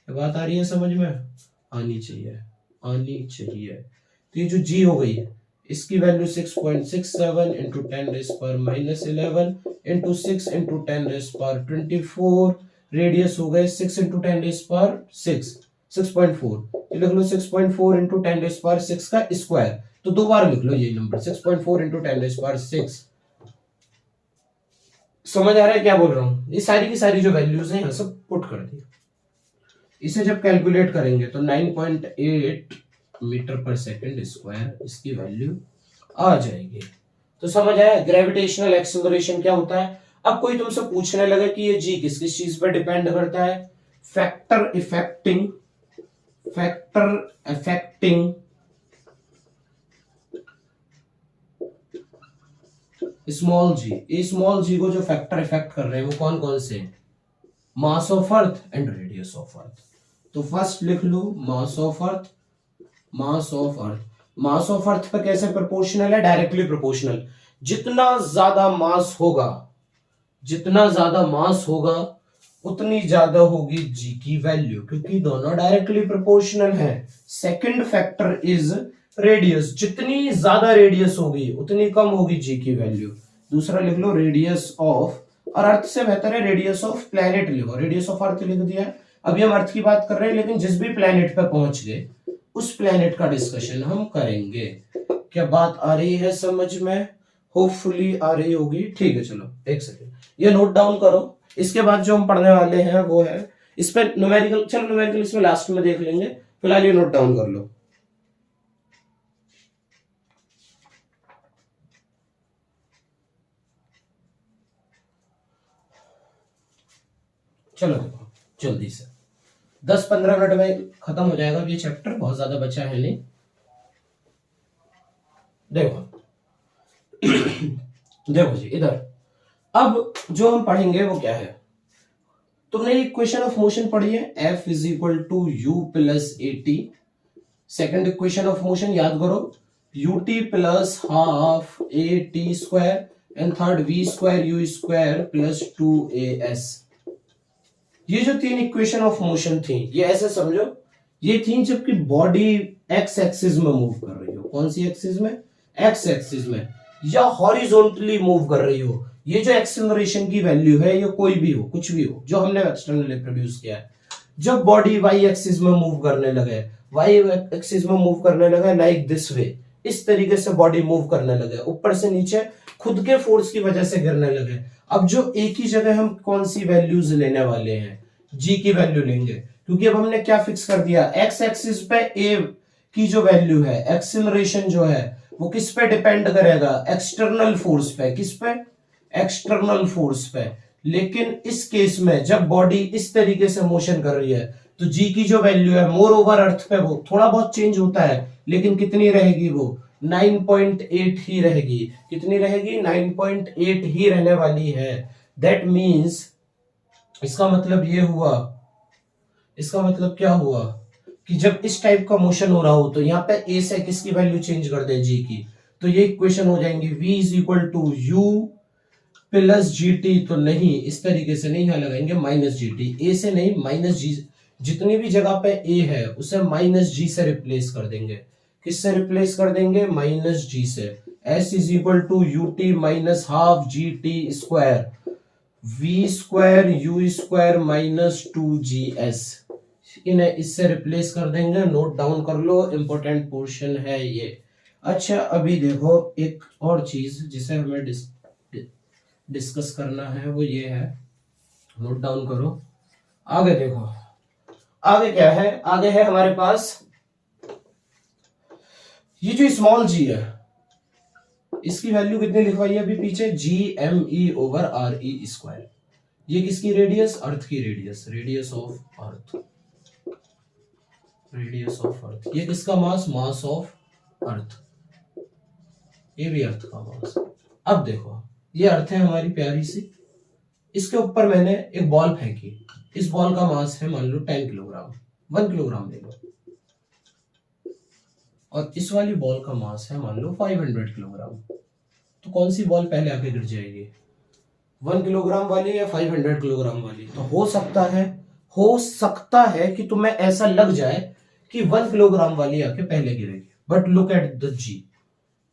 बात आ रही है समझ में? आनी चाहिए, आनी चाहिए। तो ये जो g हो गई इसकी value 6.67 into 10⁻⁻11 into 6 into 10⁻24, radius हो गए 6 इंटू 10⁻6, 6.4। लिख लो 6.4 इंटू 10⁻6 का स्क्वायर, तो दो बार लिख लो ये नंबर 6.4 इंटू 10⁻6। समझ आ रहा है क्या बोल रहा हूं? ये सारी की सारी जो वैल्यूज हैं यहाँ सब पुट कर दी। इसे जब कैलकुलेट करेंगे तो 9.8 मीटर पर सेकंड स्क्वायर इसकी वैल्यू आ जाएगी। तो समझ आया ग्रेविटेशनल एक्सेलरेशन क्या होता है। अब कोई तुमसे पूछने लगे कि ये जी किस किस चीज पर डिपेंड करता है, फैक्टर इफेक्टिंग स्मॉल जी, स्मॉल जी को जो फैक्टर इफेक्ट कर रहे हैं वो कौन कौन से? Mass of earth and radius of earth. तो फर्स्ट लिख लो mass of earth, mass of earth. Mass of earth पे कैसे प्रोपोर्शनल है? Directly proportional. जितना ज्यादा मास होगा, जितना ज्यादा मास होगा उतनी ज्यादा होगी जी की वैल्यू, क्योंकि दोनों डायरेक्टली प्रोपोर्शनल है। सेकंड फैक्टर इज रेडियस, जितनी ज्यादा रेडियस होगी उतनी कम होगी जी की वैल्यू। दूसरा लिख लो रेडियस ऑफ, और अर्थ से बेहतर है रेडियस ऑफ प्लेनेट लिखो, रेडियस ऑफ अर्थ लिख दिया। अभी हम अर्थ की बात कर रहे हैं, लेकिन जिस भी प्लेनेट पे पहुंच गए उस प्लेनेट का डिस्कशन हम करेंगे। क्या बात आ रही है समझ में? होपफुली आ रही होगी। ठीक है, चलो एक सेकेंड ये नोट डाउन करो। इसके बाद जो हम पढ़ने वाले हैं वो है इस पे न्यूमेरिकल। चलो न्यूमेरिकल इसमें लास्ट में देख लेंगे, फिलहाल ये नोट डाउन कर लो। चलो देखो जल्दी से 10-15 मिनट में खत्म हो जाएगा ये चैप्टर, बहुत ज्यादा बचा है नहीं। देखो देखो जी इधर, अब जो हम पढ़ेंगे वो क्या है, तुमने इक्वेशन ऑफ मोशन पढ़ी है, F is equal to u plus a t. Second equation of motion याद करो, ut plus half a t square, and third v square u square plus 2as। ये जो तीन इक्वेशन ऑफ मोशन थी ये ऐसे समझो, ये थी जबकि बॉडी एक्स एक्सिस में मूव कर रही हो। कौन सी एक्सिस में? एक्स एक्सिस में, या हॉरिजॉन्टली मूव कर रही हो। ये जो एक्सेलरेशन की वैल्यू है ये कोई भी हो, कुछ भी हो जो हमने एक्सटर्नली प्रोड्यूस किया है। जब बॉडी वाई एक्सिस में मूव करने लगे, वाई एक्सिस में मूव करने लगे लाइक दिस वे, इस तरीके से बॉडी मूव करने लगे, ऊपर से नीचे खुद के फोर्स की वजह से गिरने लगे। अब जो एक ही जगह हम कौन सी वैल्यूज लेने वाले हैं? जी की वैल्यू लेंगे, क्योंकि अब हमने क्या फिक्स कर दिया, एक्स एक्सिस पे ए की जो वैल्यू है, एक्सेलरेशन जो है वो किस पे डिपेंड करेगा? एक्सटर्नल फोर्स पे। किस पे? एक्सटर्नल फोर्स पे। लेकिन इस केस में जब बॉडी इस तरीके से मोशन कर रही है तो जी की जो वैल्यू है मोर ओवर अर्थ पे वो थोड़ा बहुत चेंज होता है, लेकिन कितनी रहेगी वो? 9.8 ही रहेगी। कितनी रहेगी? 9.8 ही रहने वाली है। दैट मीन्स इसका मतलब ये हुआ, इसका मतलब क्या हुआ कि जब इस टाइप का मोशन हो रहा हो तो यहाँ पे ए से किसकी वैल्यू चेंज कर दें? जी की। तो ये इक्वेशन हो जाएंगी v is equal to u plus g t. तो नहीं, इस तरीके से नहीं यहाँ लगाएंगे, माइनस जी टी। ए से नहीं, माइनस जी, जितनी भी जगह पे ए है उसे माइनस जी से रिप्लेस कर देंगे। किससे रिप्लेस कर देंगे? माइनस जी से। s is equal to u t minus half g t square, v square u square minus 2gs। इन्हें इससे रिप्लेस कर देंगे। नोट डाउन कर लो, इंपॉर्टेंट पोर्शन है ये। अच्छा अभी देखो एक और चीज जिसे हमें डिस्कस करना है वो ये है, नोट डाउन करो। आगे देखो, आगे क्या है? आगे है हमारे पास ये जो स्मॉल जी है, इसकी वैल्यू कितनी लिखवाई है अभी पीछे, GME/RE²। ये किसकी रेडियस, अर्थ की radius, radius of earth, radius of earth. ये किसका मास, मास ऑफ अर्थ, ये भी अर्थ का मास। अब देखो ये अर्थ है हमारी प्यारी सी, इसके ऊपर मैंने एक बॉल फेंकी, इस बॉल का मास है मान लो 10 किलोग्राम, 1 किलोग्राम ले लो, और इस वाली बॉल का मास है मान लो 500 किलोग्राम। तो कौन सी बॉल पहले आके गिर जाएगी, 1 किलोग्राम वाली या 500 किलोग्राम वाली? तो हो सकता है कि तुम्हें ऐसा लग जाए कि 1 किलोग्राम वाली आके पहले गिरेगी, बट लुक एट द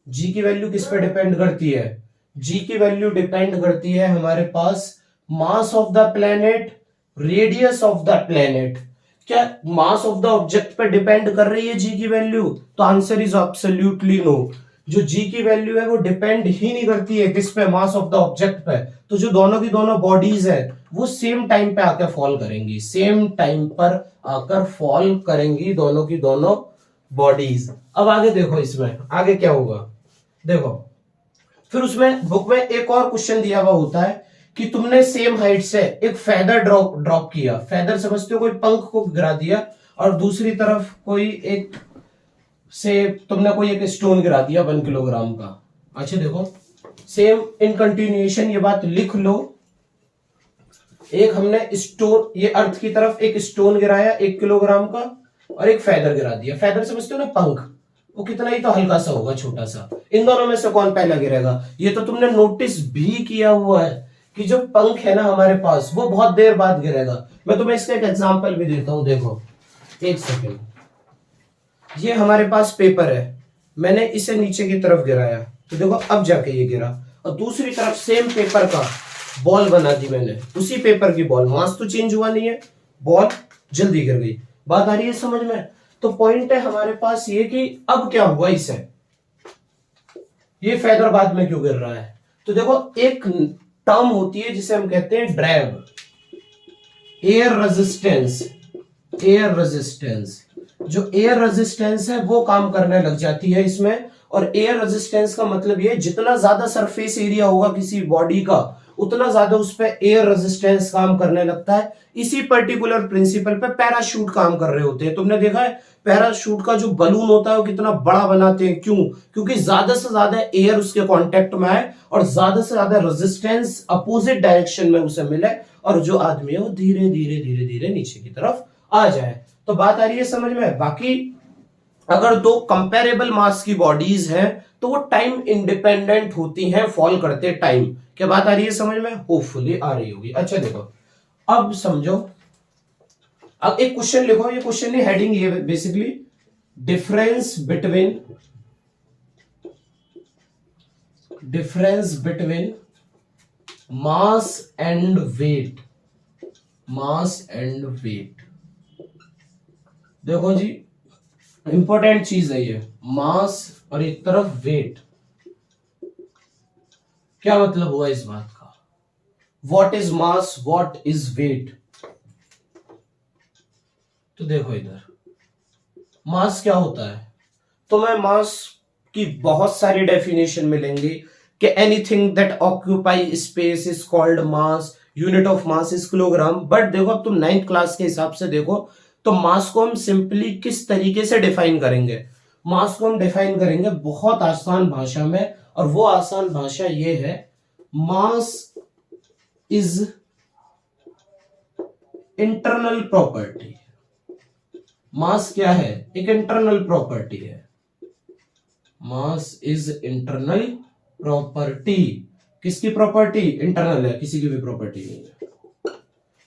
जी की वैल्यू किस पे डिपेंड करती है, जी की वैल्यू डिपेंड करती है हमारे पास mass of the planet, radius of the planet. क्या मास ऑफ द ऑब्जेक्ट पे डिपेंड कर रही है जी की वैल्यू? तो आंसर इज एब्सोल्युटली नो। जो जी की वैल्यू है वो डिपेंड ही नहीं करती है किस पे, मास ऑफ द ऑब्जेक्ट पे। तो जो दोनों की दोनों बॉडीज है वो सेम टाइम पे आकर फॉल करेंगी, सेम टाइम पर आकर फॉल करेंगी दोनों की दोनों बॉडीज। अब आगे देखो, इसमें आगे क्या होगा देखो, फिर उसमें बुक में एक और क्वेश्चन दिया हुआ होता है कि तुमने सेम हाइट से एक फेदर ड्रॉप किया, फेदर समझते हो, कोई पंख को गिरा दिया, और दूसरी तरफ कोई एक से तुमने कोई एक स्टोन गिरा दिया 1 किलोग्राम का। अच्छा देखो, सेम इन कंटिन्यूएशन ये बात लिख लो, एक हमने स्टोन, ये अर्थ की तरफ एक स्टोन गिराया 1 किलोग्राम का, और एक फेदर गिरा दिया। फेदर समझते हो ना, पंख, वो कितना ही तो हल्का सा होगा, छोटा सा। इन दोनों में से कौन पहला गिरेगा? ये तो तुमने नोटिस भी किया हुआ है कि जो पंख है ना हमारे पास, वो बहुत देर बाद गिरेगा। मैं तुम्हें इसका एक एग्जांपल भी देता हूं, देखो एक सेकेंड। ये हमारे पास पेपर है, मैंने इसे नीचे की तरफ गिराया, तो देखो अब जाके ये गिरा, और दूसरी तरफ सेम पेपर का बॉल बना दी मैंने, उसी पेपर की बॉल, मास तो चेंज हुआ नहीं है, बॉल जल्दी गिर गई। बात आ रही है समझ में? तो पॉइंट है हमारे पास ये कि अब क्या हुआ इसे, ये फेदर बाद में क्यों गिर रहा है? तो देखो एक टर्म होती है जिसे हम कहते हैं drag, air resistance. Air resistance, जो एयर रेजिस्टेंस है वो काम करने लग जाती है इसमें। और एयर रेजिस्टेंस का मतलब ये, जितना ज्यादा सरफेस एरिया होगा किसी बॉडी का, उतना ज्यादा उस पर एयर रेजिस्टेंस काम करने लगता है। इसी पर्टिकुलर प्रिंसिपल पे पैराशूट काम कर रहे होते हैं। तुमने देखा है पैराशूट का जो बलून होता है वो कितना बड़ा बनाते हैं, क्यों? क्योंकि ज्यादा से ज्यादा एयर उसके कांटेक्ट में आए और ज्यादा से ज्यादा रेजिस्टेंस अपोजिट डायरेक्शन में उसे मिले, और जो आदमी है वो धीरे धीरे धीरे धीरे नीचे की तरफ आ जाए। तो बात आ रही है समझ में? बाकी अगर दो कंपेरेबल मास की बॉडीज हैं तो वो टाइम इंडिपेंडेंट होती हैं फॉल करते टाइम। क्या बात आ रही है समझ में? होपफुली आ रही होगी। अच्छा देखो, अब समझो, अब एक क्वेश्चन लिखो, ये क्वेश्चन की हेडिंग ये basically, difference between mass and weight. Mass and weight, देखो जी इंपॉर्टेंट चीज है ये, मास और एक तरफ वेट। क्या मतलब हुआ इस बात का? What is mass, what is weight? तो देखो इधर, मास क्या होता है? तो मैं मास की बहुत सारी डेफिनेशन मिलेंगी कि anything that occupy space is called mass, unit of mass is kilogram. But देखो अब तुम 9th क्लास के हिसाब से देखो तो मास को हम सिंपली किस तरीके से डिफाइन करेंगे? मास को हम डिफाइन करेंगे बहुत आसान भाषा में, और वो आसान भाषा ये है, मास इज इंटरनल प्रॉपर्टी। मास क्या है? एक इंटरनल प्रॉपर्टी है। Mass is internal property. किसकी प्रॉपर्टी? इंटरनल है, किसी की भी प्रॉपर्टी नहीं है।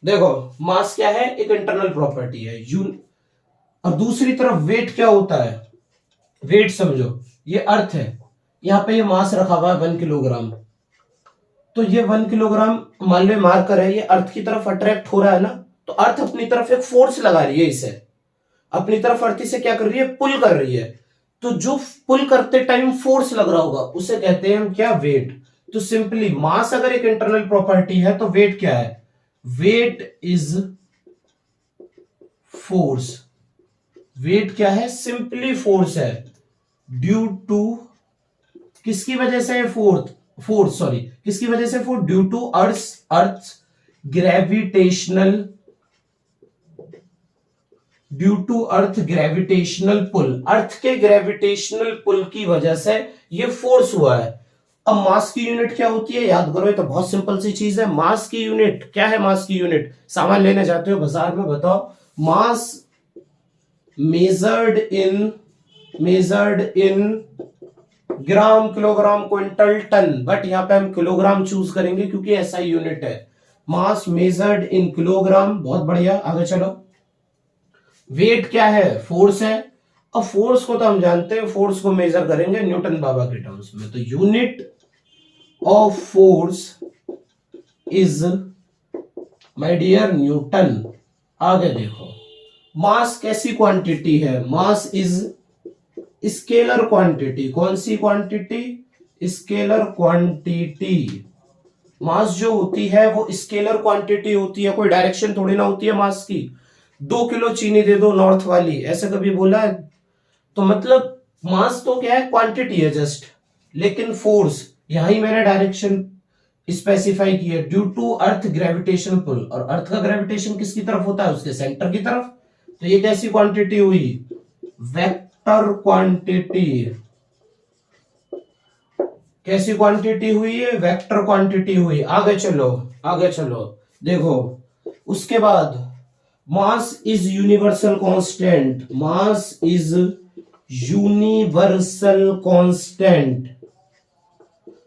देखो मास क्या है? एक इंटरनल प्रॉपर्टी है। और दूसरी तरफ वेट क्या होता है? वेट समझो, ये अर्थ है, यहां पे ये मास रखा हुआ है 1 किलोग्राम, तो ये 1 किलोग्राम मान लो मार्कर है, ये अर्थ की तरफ अट्रैक्ट हो रहा है ना, तो अर्थ अपनी तरफ एक फोर्स लगा रही है, इसे अपनी तरफ अर्थ से क्या कर रही है? पुल कर रही है। तो जो पुल करते टाइम फोर्स लग रहा होगा उसे कहते हैं हम क्या? वेट। तो सिंपली मास अगर एक इंटरनल प्रॉपर्टी है तो वेट क्या है? Wait is force. वेट क्या है? सिंपली फोर्स है ड्यू टू किसकी वजह से फोर्स सॉरी किसकी वजह से force? Due to earth gravitational pull, earth के ग्रेविटेशनल पुल की वजह से ये फोर्स हुआ है। अब मास की यूनिट क्या होती है याद करो, ये तो बहुत सिंपल सी चीज है। मास की यूनिट क्या है? मास की यूनिट, सामान लेने जाते हो बाजार में, बताओ mass measured in gram, kilogram, quintal, ton, but यहां पे हम किलोग्राम चूज करेंगे क्योंकि ऐसा यूनिट है। मास मेजर्ड इन किलोग्राम, बहुत बढ़िया, आगे चलो। वेट क्या है? फोर्स है। अब फोर्स को तो हम जानते हैं, फोर्स को मेजर करेंगे न्यूटन बाबा के टर्म्स में, तो unit of force is my dear Newton. आगे देखो, मास कैसी क्वांटिटी है? Mass is scalar quantity. कौन सी क्वांटिटी? Scalar quantity. मास जो होती है वो स्केलर क्वांटिटी होती है, कोई डायरेक्शन थोड़ी ना होती है मास की। 2 किलो चीनी दे दो नॉर्थ वाली, ऐसे कभी बोला है? तो मतलब मास तो क्या है? क्वांटिटी है जस्ट। लेकिन फोर्स, यहां ही मैंने डायरेक्शन स्पेसिफाई की है, ड्यू टू अर्थ ग्रेविटेशन पुल, और अर्थ का ग्रेविटेशन किसकी तरफ होता है? उसके सेंटर की तरफ। तो ये कैसी क्वांटिटी हुई? Vector quantity. कैसी क्वांटिटी हुई है? वेक्टर क्वांटिटी हुई। आगे चलो, आगे चलो, देखो उसके बाद mass is universal constant. Mass is universal constant.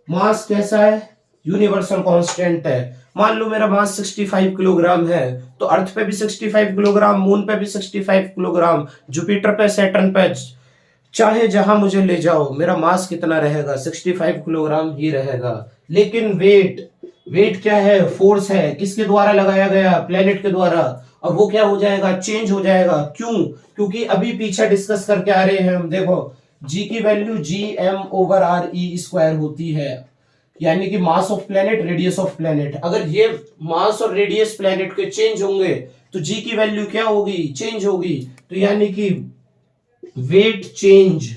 Mass कैसा है? यूनिवर्सल कांस्टेंट है। मान लो मेरा मास 65 किलोग्राम है, तो अर्थ पे भी 65 किलोग्राम, मून पे भी 65 किलोग्राम, जुपिटर पे, सैटर्न पे, चाहे जहां मुझे ले जाओ, मेरा मास कितना रहेगा? 65 किलोग्राम ही रहेगा। लेकिन वेट क्या है? फोर्स है। किसके द्वारा लगाया गया? प्लेनेट के द्वारा। और वो क्या हो जाएगा? चेंज हो जाएगा। क्यों? क्योंकि अभी पीछे डिस्कस करके आ रहे हैं हम, देखो जी की वैल्यू GM/RE² होती है, यानी कि mass of planet, radius of planet. अगर ये मास और रेडियस प्लेनेट के चेंज होंगे तो जी की वैल्यू क्या होगी? चेंज होगी। तो यानी कि weight change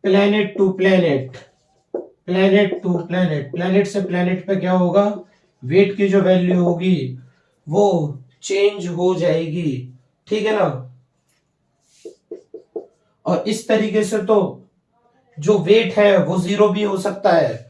planet to planet, planet से प्लेनेट पे क्या होगा? वेट की जो वैल्यू होगी वो चेंज हो जाएगी, ठीक है ना। और इस तरीके से तो जो वेट है वो जीरो भी हो सकता है।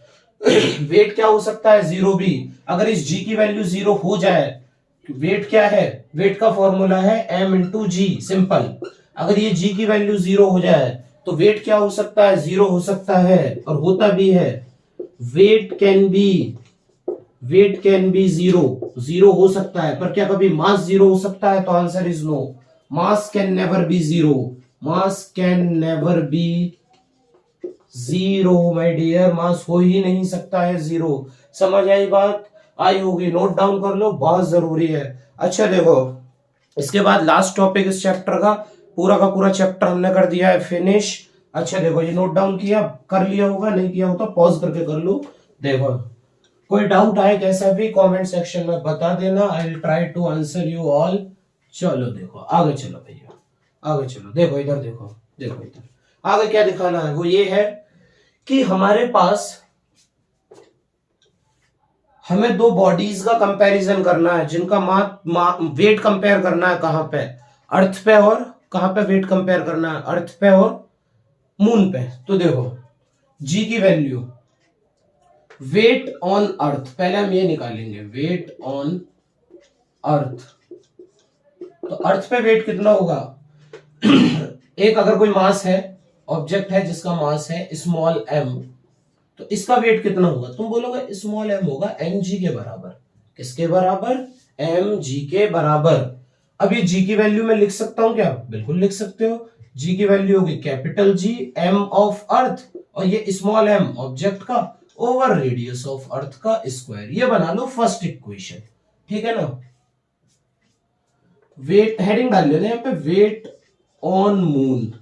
वेट क्या हो सकता है? जीरो भी। अगर इस जी की वैल्यू जीरो हो जाए, वेट क्या है? वेट का फॉर्मूला है m/g, सिंपल। अगर ये जी की वैल्यू जीरो हो जाए तो वेट क्या हो सकता है? जीरो हो सकता है, और होता भी है। वेट कैन बी जीरो हो सकता है, पर क्या कभी मास जीरो हो सकता है? तो answer is no. Mass can never be zero. Mass can never be zero my dear, mass हो ही नहीं सकता है जीरो। समझ आई बात? आई होगी, नोट डाउन कर लो, बहुत जरूरी है। अच्छा देखो, इसके बाद लास्ट टॉपिक इस चैप्टर का पूरा चैप्टर हमने कर दिया है फिनिश। अच्छा देखो, ये नोट डाउन किया, कर लिया होगा, नहीं किया हो तो पॉज करके कर लो। देखो, कोई डाउट आए कैसा भी कमेंट सेक्शन में बता देना, I will try to answer you all. चलो देखो, आगे चलो भैया, आगे चलो। देखो इधर, देखो इधर, आगे क्या दिखाना है? वो ये है कि हमारे पास हमें दो बॉडीज का कंपैरिजन करना है, जिनका वेट कंपेयर करना है। कहां पे? अर्थ पे। और कहां पे वेट कंपेयर करना है? अर्थ पे और मून पे। तो देखो, जी की वैल्यू, वेट ऑन अर्थ, पहले हम ये निकालेंगे, वेट ऑन अर्थ। तो अर्थ पे वेट कितना होगा? एक अगर कोई मास है, ऑब्जेक्ट है जिसका मास है स्मॉल m, तो इसका वेट कितना होगा? तुम बोलोगे स्मॉल m होगा mg के बराबर। किसके बराबर? mg के बराबर। अब ये g की वैल्यू में लिख सकता हूं क्या? बिल्कुल लिख सकते हो। g की वैल्यू होगी capital G, m of earth, और ये स्मॉल m ऑब्जेक्ट का, ओवर रेडियस ऑफ अर्थ का स्क्वायर। ये बना लो फर्स्ट इक्वेशन, ठीक है ना। वेट हेडिंग डाल लेना यहाँ पे, weight on moon.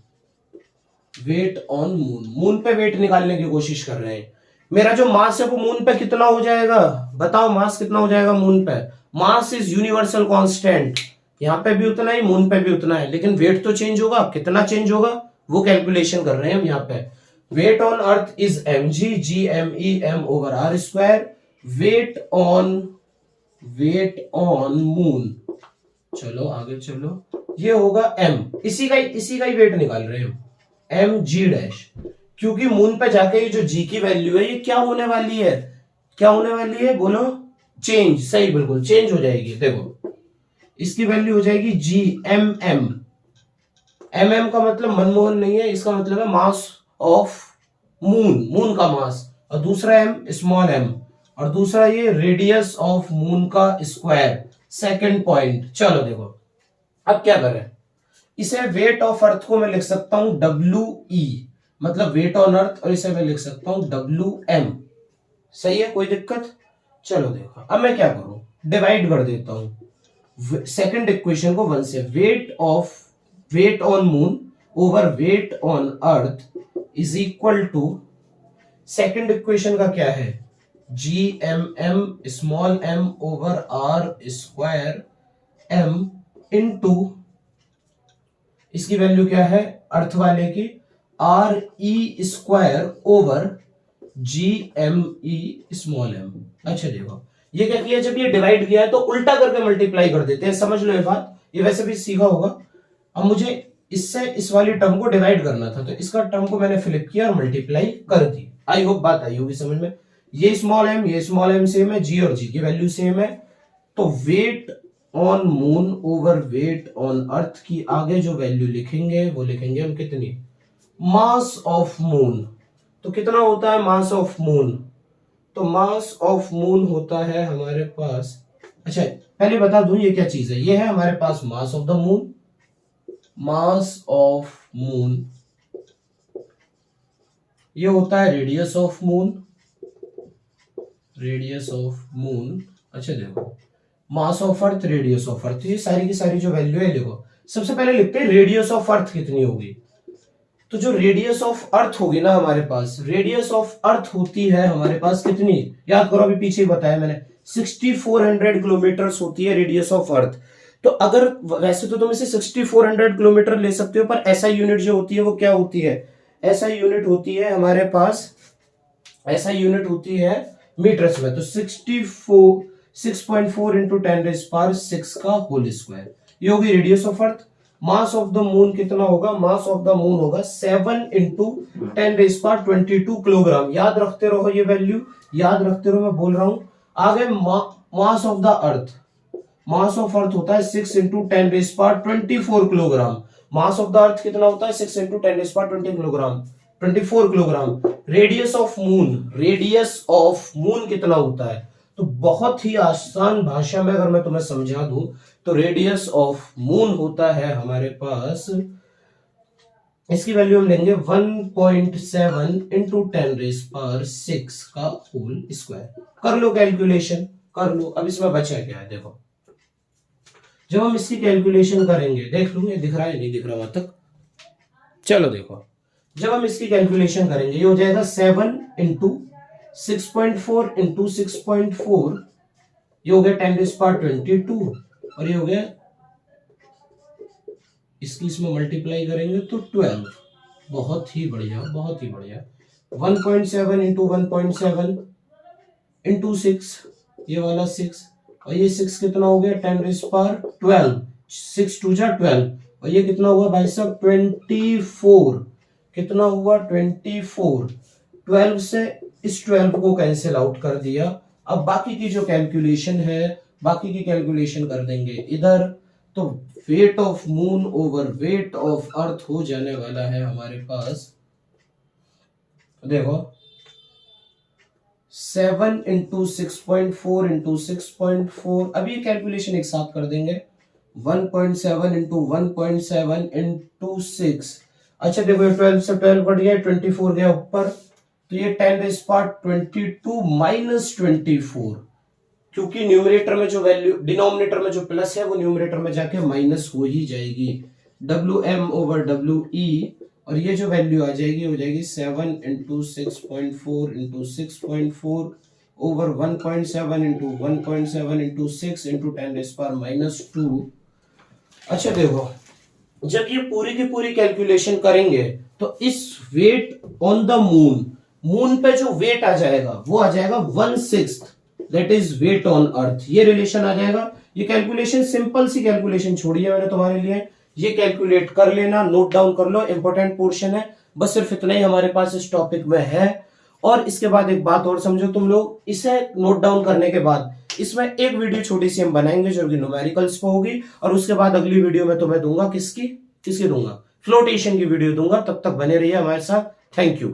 Weight on moon, moon पे वेट निकालने की कोशिश कर रहे हैं। मेरा जो मास है वो मून पे कितना हो जाएगा? बताओ, मास कितना हो जाएगा मून पे? मास इज यूनिवर्सल कांस्टेंट, यहाँ पे भी उतना ही, मून पे भी उतना है, लेकिन वेट तो चेंज होगा। कितना चेंज होगा वो कैलकुलेशन कर रहे हैं हम यहाँ पे। Weight on earth is mg, g_m_e_m/r²। Weight on moon, चलो आगे चलो, ये होगा m, इसी का ही वेट निकाल रहे हैं हम, mg', क्योंकि मून पे जाके ये जो g की वैल्यू है ये क्या होने वाली है, क्या होने वाली है बोलो, चेंज। सही, बिल्कुल चेंज हो जाएगी। देखो इसकी वैल्यू हो जाएगी gmm। mm का मतलब मनमोहन नहीं है, इसका मतलब है मास ऑफ मून, मून का मास, और दूसरा m स्मॉल m, और दूसरा ये रेडियस ऑफ मून का स्क्वायर, सेकंड पॉइंट। चलो देखो अब क्या करें, इसे वेट ऑफ अर्थ को मैं लिख सकता हूं WE, मतलब वेट ऑन अर्थ, और इसे मैं लिख सकता हूं WM। सही है, कोई दिक्कत? चलो देखो अब मैं क्या करूं, डिवाइड कर देता हूं सेकंड इक्वेशन को 1 से। Weight on moon over weight on earth is equal to, second equation का क्या है, GMM small m over r square m into, इसकी वैल्यू क्या है अर्थ वाले की, RE square over GME small m। अच्छा देखो ये क्या किया, जब ये डिवाइड किया है तो उल्टा करके मल्टीप्लाई कर देते हैं, समझ लो ये बात, ये वैसे भी सीखा होगा। अब मुझे इससे इस वाली टर्म को डिवाइड करना था, तो इसका टर्म को मैंने फ्लिप किया और मल्टीप्लाई कर दी। आई होप बात आई होगी समझ में। ये स्मॉल m सेम है, g और g की वैल्यू सेम है, तो weight on moon over weight on earth की आगे जो वैल्यू लिखेंगे वो लिखेंगे हम कितनी, मास ऑफ मून। तो कितना होता है मास ऑफ मून, तो मास ऑफ मून होता है हमारे पास, अच्छा पहले बता दूं ये क्या चीज है, ये है हमारे पास mass of the moon, mass of moon, ये होता है radius of moon, radius of moon. अच्छा देखो mass of earth, radius of earth, ये सारी की सारी जो वैल्यू है देखो, सबसे पहले लिखते हैं रेडियस ऑफ अर्थ कितनी होगी। तो जो रेडियस ऑफ अर्थ होगी ना हमारे पास, रेडियस ऑफ अर्थ होती है हमारे पास कितनी, याद करो अभी पीछे बताया मैंने, 6400 किलोमीटर होती है रेडियस ऑफ अर्थ। तो अगर वैसे तो तुम इसे 6400 किलोमीटर ले सकते हो, पर ऐसा यूनिट जो होती है वो क्या होती है, ऐसा यूनिट होती है हमारे पास, ऐसा यूनिट होती है मीटर्स में। तो 6.4 इंटू 10⁻⁶ का होल स्क्वायर, ये होगी radius of earth. Mass of the moon कितना होगा, मास ऑफ द मून होगा 7 इंटू 10⁻22 किलोग्राम। याद रखते रहो ये वैल्यू, याद रखते रहो, मैं बोल रहा हूं। आगे मास of the earth, mass of अर्थ होता है 6 into 10⁻24 kilogram. Mass of the earth कितना होता है, 6 into 10⁻20 kilogram, 24 kilogram. Radius of moon, radius of moon कितना होता है, तो बहुत ही आसान भाषा में अगर मैं तुम्हें समझा दूं, तो रेडियस ऑफ मून होता है हमारे पास, इसकी वैल्यू हम लेंगे 1.7 इंटू 10⁻⁶ का होल स्क्वायर। कर लो कैलकुलेशन, कर लो। अब इसमें बचा क्या है देखो, जब हम इसकी कैलकुलेशन करेंगे, देख लूंगे दिख रहा है नहीं दिख रहा वहां तक, चलो देखो जब हम इसकी कैलकुलेशन करेंगे ये हो जाएगा 7 इंटू 6.4 इंटू 6.4, ये हो गया 10⁻22, और ये हो गया, इसकी इसमें मल्टीप्लाई करेंगे तो 12। बहुत ही बढ़िया, बहुत ही बढ़िया। 1.7 इंटू 1.7 इंटू 6, ये वाला 6, और ये 6 कितना हो गया 10⁻12, 6 2 जा 12, और ये कितना हुआ भाई साहब 24, कितना हुआ 24। 12 से इस 12 को कैंसिल आउट कर दिया। अब बाकी की जो कैलकुलेशन है, बाकी की कैलकुलेशन कर देंगे इधर, तो weight of moon over weight of earth हो जाने वाला है हमारे पास, देखो 7 इंटू 6.4 इंटू 6.4, अब ये कैलकुलेशन एक साथ कर देंगे, 1.7 इंटू 1.7 इंटू 6। अच्छा देखो 12 से 12 कट गया, 24 गया ऊपर, तो ये 10⁻22 माइनस 24, क्योंकि न्यूमरेटर में जो वैल्यू, डिनोमिनेटर में जो प्लस है वो न्यूमरेटर में जाके माइनस हो ही जाएगी, WM ओवर WE, और ये जो वैल्यू आ जाएगी हो जाएगी 7 into 6.4 into 6.4 over 1.7 into 1.7 into 6 into 10⁻⁻2, अच्छा देखो, जब ये पूरी की पूरी कैलकुलेशन करेंगे तो इस weight on the moon, moon पे जो वेट आ जाएगा वो आ जाएगा 1/6 that is weight on earth, ये रिलेशन आ जाएगा। ये कैलकुलेशन सिंपल सी कैलकुलेशन छोड़ी है मैंने तुम्हारे लिए, ये कैलकुलेट कर लेना, नोट डाउन कर लो, इंपॉर्टेंट पोर्शन है। बस सिर्फ इतना ही हमारे पास इस टॉपिक में है। और इसके बाद एक बात और समझो तुम लोग, इसे नोट डाउन करने के बाद इसमें एक वीडियो छोटी सी हम बनाएंगे जो कि न्यूमेरिकल्स पे होगी, और उसके बाद अगली वीडियो में तुम्हें दूंगा किसकी किसकी दूंगा, फ्लोटेशन की वीडियो दूंगा। तब तक बने रहिए हमारे साथ। Thank you.